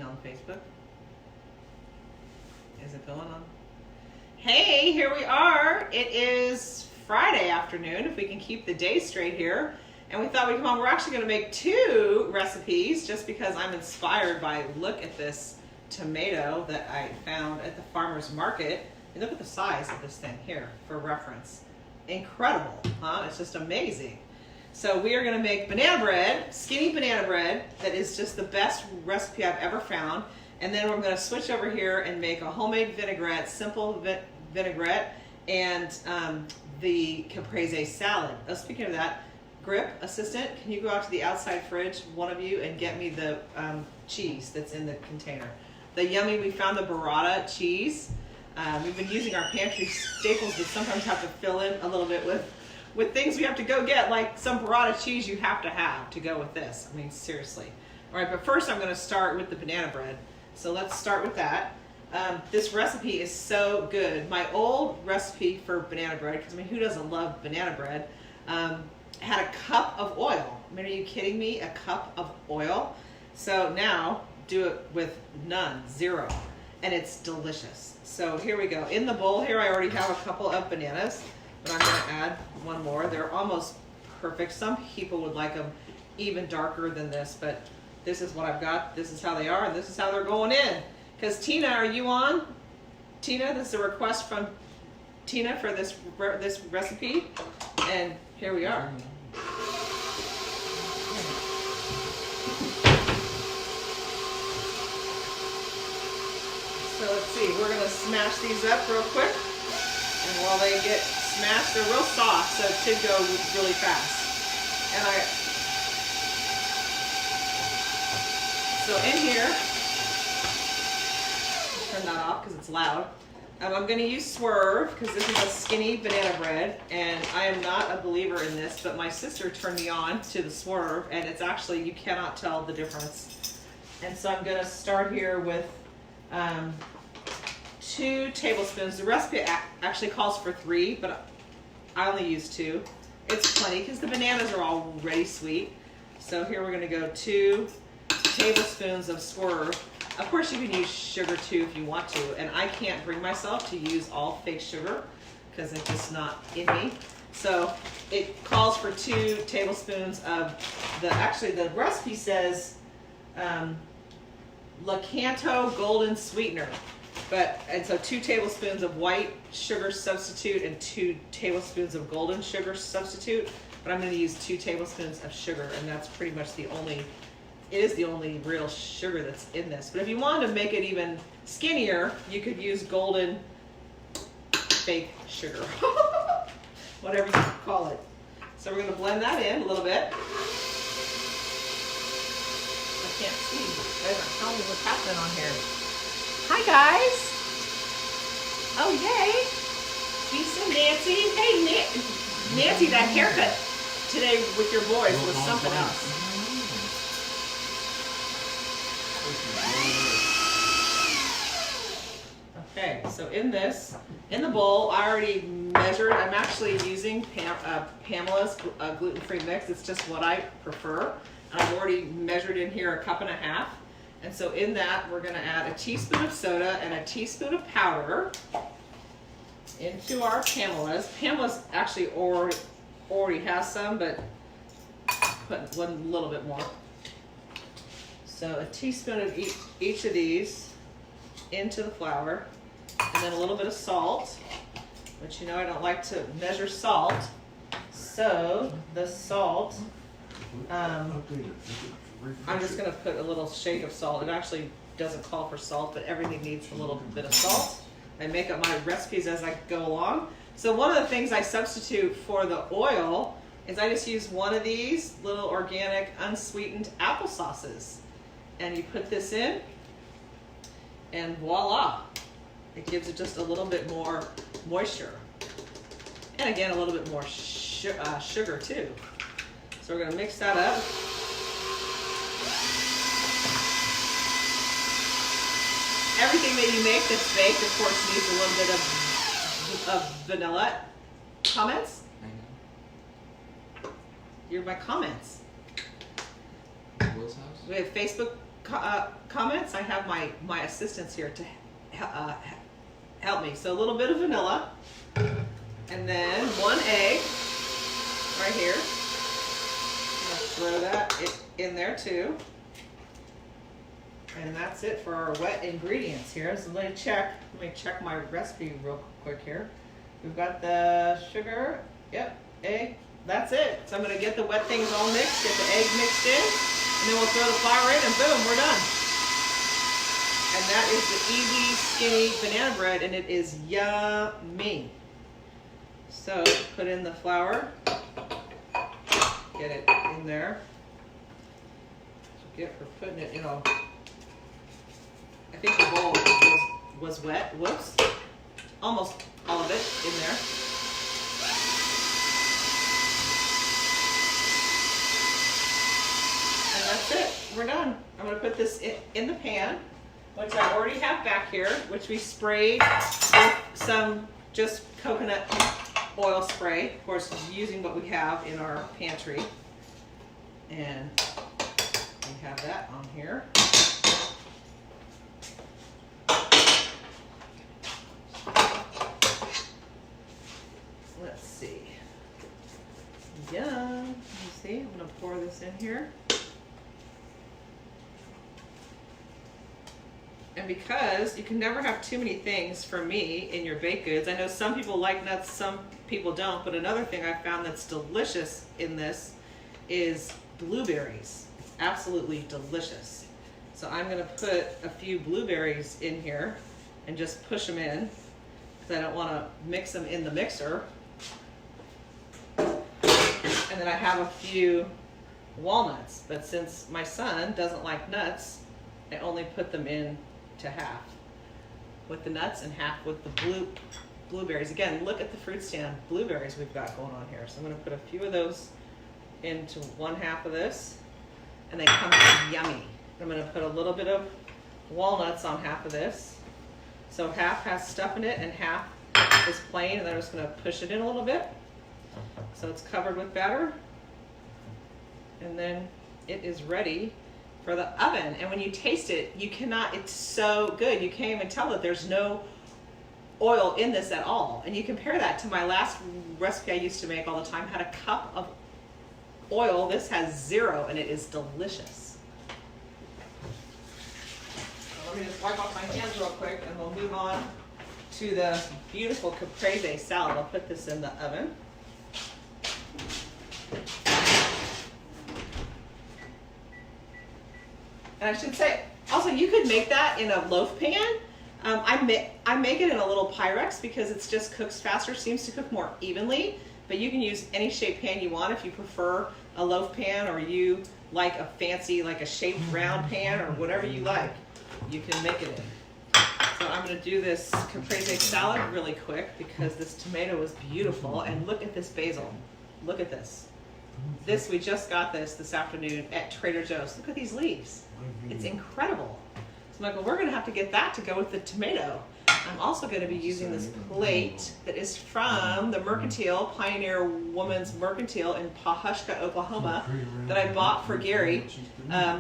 on Facebook? Is it going on? Hey, here we are. It is Friday afternoon, if we can keep the day straight here. And we thought we'd come on. We're actually going to make 2 recipes just because I'm inspired by, look at this tomato that I found at the farmer's market. And look at the size of this thing here for reference. Incredible, huh? It's just amazing. So we are going to make banana bread, skinny banana bread, that is just the best recipe I've ever found. And then we're going to switch over here and make a homemade vinaigrette, simple vinaigrette, and the caprese salad. Oh, speaking of that, Grip, assistant, can you go out to the outside fridge, one of you, and get me the cheese that's in the container? The yummy, we found the burrata cheese. We've been using our pantry staples, but sometimes have to fill in a little bit with things we have to go get, like some burrata cheese you have to go with this. I mean, seriously. All right, but first I'm going to start with the banana bread. So let's start with that. This recipe is so good. My old recipe for banana bread, because I mean, who doesn't love banana bread, had a cup of oil. I mean, are you kidding me? A cup of oil? So now do it with none, 0. And it's delicious. So here we go. In the bowl here, I already have a couple of bananas, but I'm going to add one more. They're almost perfect. Some people would like them even darker than this, but this is what I've got. This is how they are, and this is how they're going in. Because Tina, are you on? Tina, this is a request from Tina for this recipe, and here we are. So let's see, we're going to smash these up real quick, and while they get smashed, they're real soft, so it should go really fast. And so in here, turn that off because it's loud. I'm going to use Swerve because this is a skinny banana bread, and I am not a believer in this, but my sister turned me on to the Swerve, and it's actually, you cannot tell the difference. And so I'm going to start here with 2 tablespoons. The recipe actually calls for 3, but I only use 2. It's plenty because the bananas are already sweet. So here we're going to go 2 tablespoons of Swerve. Of course, you can use sugar too if you want to, and I can't bring myself to use all fake sugar because it's just not in me. So it calls for 2 tablespoons of actually the recipe says Lakanto Golden Sweetener. And so 2 tablespoons of white sugar substitute and 2 tablespoons of golden sugar substitute. But I'm going to use 2 tablespoons of sugar, and that's pretty much it is the only real sugar that's in this. But if you wanted to make it even skinnier, you could use golden fake sugar. Whatever you call it. So we're going to blend that in a little bit. I can't see. You guys aren't telling me what's happening on here. Hi, guys. Oh, yay. Lisa, Nancy. Hey, Nancy, that haircut today with your voice was something else. Okay, so in the bowl, I already measured. I'm actually using Pamela's gluten-free mix. It's just what I prefer. And I've already measured in here 1.5 cups. And so in that, we're going to add a teaspoon of soda and a teaspoon of powder into our Pamela's. Pamela's actually already has some, but put one little bit more. So a teaspoon of each of these into the flour, and then a little bit of salt, which you know I don't like to measure salt. So the salt, I'm just going to put a little shake of salt. It actually doesn't call for salt, but everything needs a little bit of salt. I make up my recipes as I go along. So one of the things I substitute for the oil is I just use one of these little organic unsweetened apple sauces. And you put this in, and voila. It gives it just a little bit more moisture. And again, a little bit more sugar too. So we're going to mix that up. Everything that you make that's baked, of course, needs a little bit of vanilla. Comments? You're my comments. Will's house? We have Facebook comments, I have my assistants here to help me. So a little bit of vanilla, and then 1 egg right here. I'm gonna throw that in there too. And that's it for our wet ingredients here. So let me check my recipe real quick here. We've got the sugar, yep, egg, that's it. So I'm gonna get the wet things all mixed, get the egg mixed in, and then we'll throw the flour in and boom, we're done. And that is the easy, skinny banana bread, and it is yummy. So put in the flour, get it in there. Forget for putting it, I think the bowl was wet, whoops. Almost all of it in there. And that's it, we're done. I'm gonna put this in the pan, which I already have back here, which we sprayed with some just coconut oil spray. Of course, using what we have in our pantry. And we have that on here. Let's see. Yum. You see, I'm going to pour this in here. And because you can never have too many things for me in your baked goods. I know some people like nuts, some people don't, but another thing I found that's delicious in this is blueberries. It's absolutely delicious. So I'm going to put a few blueberries in here and just push them in because I don't want to mix them in the mixer. And then I have a few walnuts, but since my son doesn't like nuts, I only put them in to half with the nuts and half with the blueberries. Again, look at the fruit stand blueberries we've got going on here. So I'm going to put a few of those into 1/2 of this, and they come out yummy. I'm going to put a little bit of walnuts on half of this. So half has stuff in it and half is plain, and then I'm just going to push it in a little bit. So it's covered with batter, and then it is ready for the oven. And when you taste it, it's so good. You can't even tell that there's no oil in this at all. And you compare that to my last recipe I used to make all the time, had a cup of oil. This has 0, and it is delicious. So let me just wipe off my hands real quick, and we'll move on to the beautiful caprese salad. I'll put this in the oven. And I should say, also, you could make that in a loaf pan. I make it in a little Pyrex because it just cooks faster, seems to cook more evenly. But you can use any shaped pan you want if you prefer a loaf pan, or you like a fancy, like a shaped round pan, or whatever you like. You can make it in. So I'm going to do this caprese salad really quick because this tomato is beautiful. And look at this basil. Look at this. We just got this afternoon at Trader Joe's. Look at these leaves. It's incredible. So Michael, we're going to have to get that to go with the tomato. I'm also going to be using this plate that is from the Mercantile, Pioneer Woman's Mercantile in Pawhuska, Oklahoma, that I bought for Gary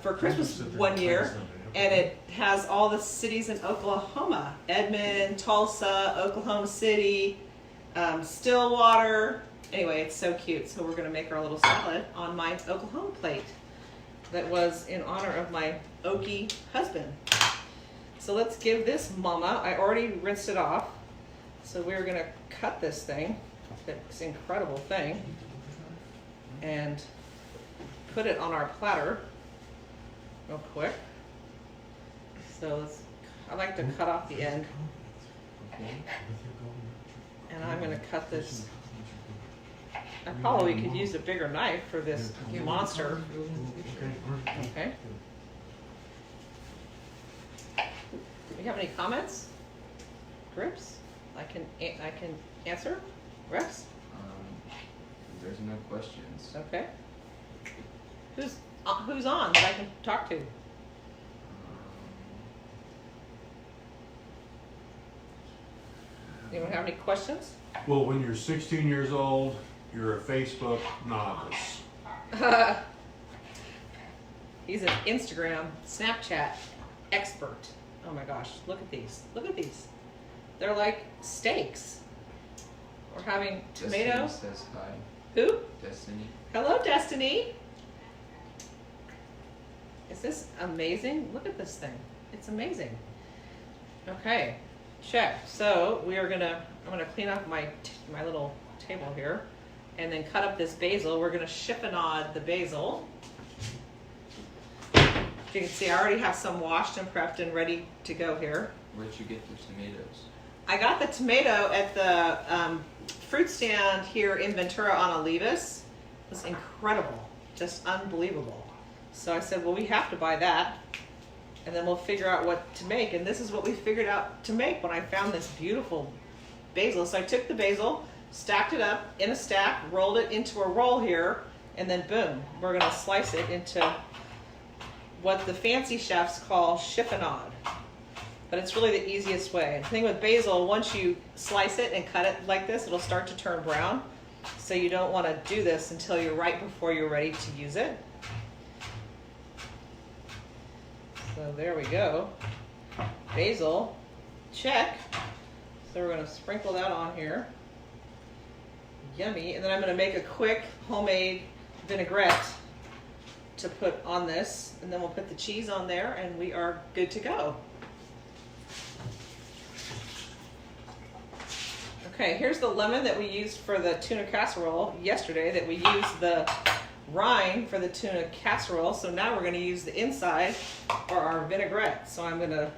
for Christmas one year. And it has all the cities in Oklahoma: Edmond, Tulsa, Oklahoma City, Stillwater. Anyway, it's so cute. So we're going to make our little salad on my Oklahoma plate that was in honor of my Okie husband. So let's give this mama, I already rinsed it off. So we're going to cut this thing, this incredible thing, and put it on our platter real quick. So I like to cut off the end. And I'm going to cut this. I probably could use a bigger knife for this monster. Okay. Do you have any comments? Grips? I can answer. Rex? There's no questions. Okay. Who's on that I can talk to? Anyone have any questions? Well, when you're 16 years old, you're a Facebook novice. He's an Instagram, Snapchat expert. Oh my gosh, look at these. Look at these. They're like steaks. We're having tomato. Destiny says hi. Who? Destiny. Hello, Destiny. Is this amazing? Look at this thing. It's amazing. Okay, check. So I'm gonna clean up my little table here, and then cut up this basil. We're gonna chiffonade the basil. You can see I already have some washed and prepped and ready to go here. Where'd you get the tomatoes? I got the tomato at the fruit stand here in Ventura on Olivas. It was incredible, just unbelievable. So I said, well, we have to buy that, and then we'll figure out what to make. And this is what we figured out to make when I found this beautiful basil. So I took the basil, stacked it up in a stack, rolled it into a roll here, and then boom, we're gonna slice it into what the fancy chefs call chiffonade. But it's really the easiest way. The thing with basil, once you slice it and cut it like this, it'll start to turn brown. So you don't want to do this until you're right before you're ready to use it. So there we go. Basil, check. So we're going to sprinkle that on here. Yummy. And then I'm going to make a quick homemade vinaigrette to put on this, and then we'll put the cheese on there, and we are good to go. Okay, here's the lemon that we used for the tuna casserole yesterday, that we used the rind for the tuna casserole. So now we're going to use the inside for our vinaigrette. So I'm going to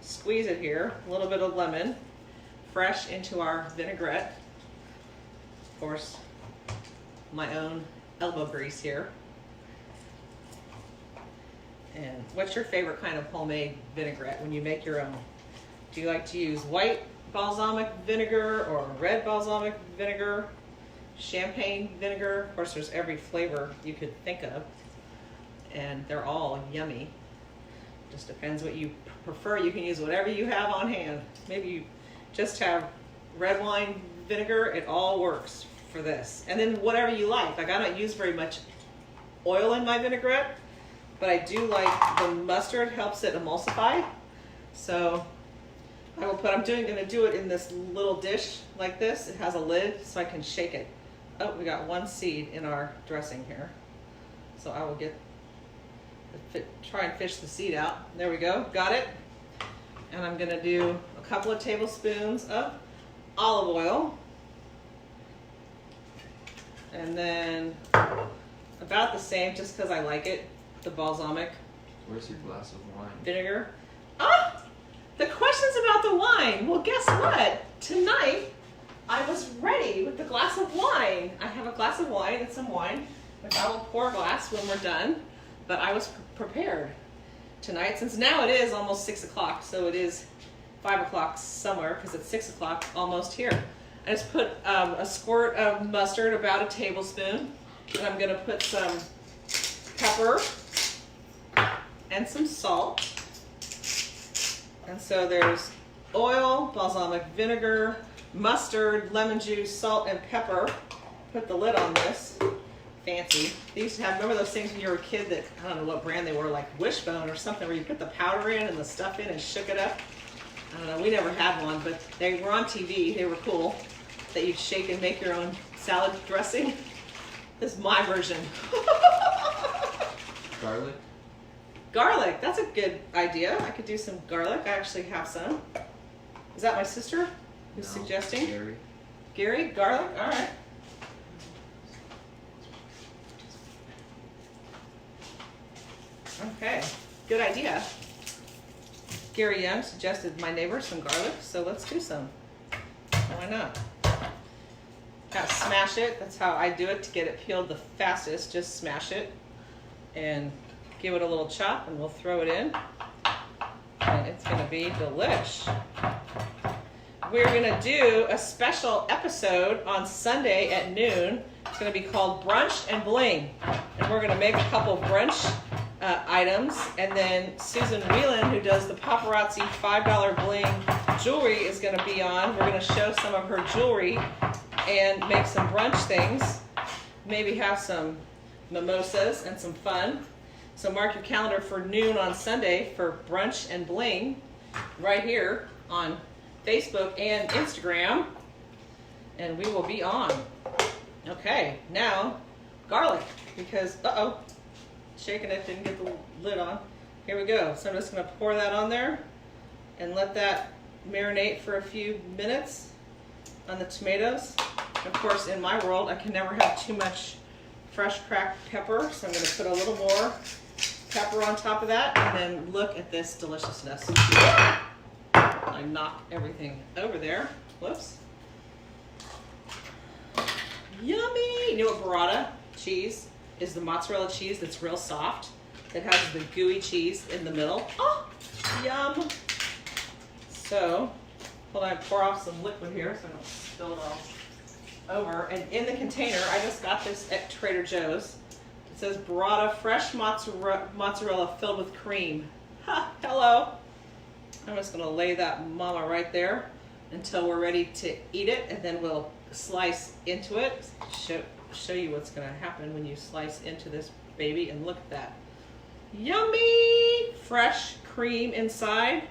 squeeze it here, a little bit of lemon, fresh into our vinaigrette. Of course, my own elbow grease here. And what's your favorite kind of homemade vinaigrette when you make your own? Do you like to use white balsamic vinegar or red balsamic vinegar, champagne vinegar? Of course, there's every flavor you could think of, and they're all yummy. Just depends what you prefer. You can use whatever you have on hand. Maybe you just have red wine vinegar. It all works for this. And then whatever you like. Like, I don't use very much oil in my vinaigrette, but I do like the mustard, helps it emulsify. So I will I'm going to do it in this little dish like this. It has a lid so I can shake it. Oh, we got one seed in our dressing here. So I will try and fish the seed out. There we go, got it. And I'm gonna do a couple of tablespoons of olive oil. And then about the same, just because I like it, the balsamic. Where's your glass of wine? Vinegar. Ah! The questions about the wine. Well, guess what? Tonight, I was ready with the glass of wine. I have a glass of wine and some wine, which I will pour a glass when we're done. But I was prepared tonight, since now it is almost 6 o'clock, so it is 5 o'clock somewhere, because it's 6 o'clock almost here. I just put a squirt of mustard, about a tablespoon, and I'm gonna put some pepper and some salt. And so there's oil, balsamic vinegar, mustard, lemon juice, salt, and pepper. Put the lid on this. Fancy. They used to have, remember those things when you were a kid that, I don't know what brand they were, like Wishbone or something, where you put the powder in and the stuff in and shook it up? I don't know, we never had one, but they were on TV. They were cool, that you'd shake and make your own salad dressing. This is my version. Garlic? Garlic, that's a good idea. I could do some garlic. I actually have some. Is that my sister who's suggesting? Gary. Gary, garlic, all right. Okay, good idea. Gary Young suggested my neighbor some garlic, so let's do some. Why not? Gotta smash it. That's how I do it to get it peeled the fastest. Just smash it and give it a little chop, and we'll throw it in. And it's gonna be delish. We're gonna do a special episode on Sunday at noon. It's gonna be called Brunch and Bling. And we're gonna make a couple brunch items, and then Susan Whelan, who does the paparazzi $5 bling jewelry, is going to be on. We're going to show some of her jewelry and make some brunch things, maybe have some mimosas and some fun. So mark your calendar for noon on Sunday for brunch and bling right here on Facebook and Instagram. And we will be on. Okay, now garlic, because, shaking it, didn't get the lid on. Here we go. So I'm just gonna pour that on there and let that marinate for a few minutes on the tomatoes. Of course, in my world, I can never have too much fresh cracked pepper, so I'm gonna put a little more pepper on top of that, and then look at this deliciousness. I knocked everything over there. Whoops. Yummy! You know what burrata cheese is? The mozzarella cheese that's real soft, that has the gooey cheese in the middle. Oh, yum! So, hold on, pour off some liquid here so I don't spill it all over. And in the container, I just got this at Trader Joe's. It says burrata fresh mozzarella filled with cream. Ha! Hello! I'm just gonna lay that mama right there until we're ready to eat it, and then we'll slice into it. Show you what's gonna happen when you slice into this baby, and look at that. Yummy! Fresh cream inside.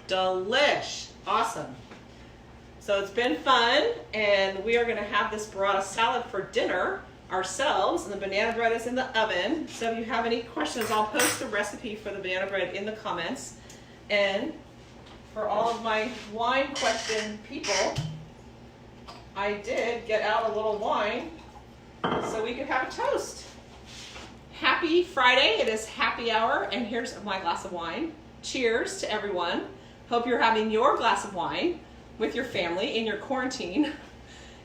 Delish! Awesome. So it's been fun, and we are gonna have this burrata salad for dinner ourselves, and the banana bread is in the oven. So if you have any questions, I'll post the recipe for the banana bread in the comments. And for all of my wine question people, I did get out a little wine so we could have a toast. Happy Friday, it is happy hour, and here's my glass of wine. Cheers to everyone. Hope you're having your glass of wine with your family in your quarantine.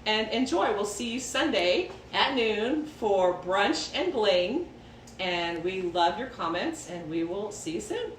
And enjoy. We'll see you Sunday at noon for brunch and bling. And we love your comments, and we will see you soon.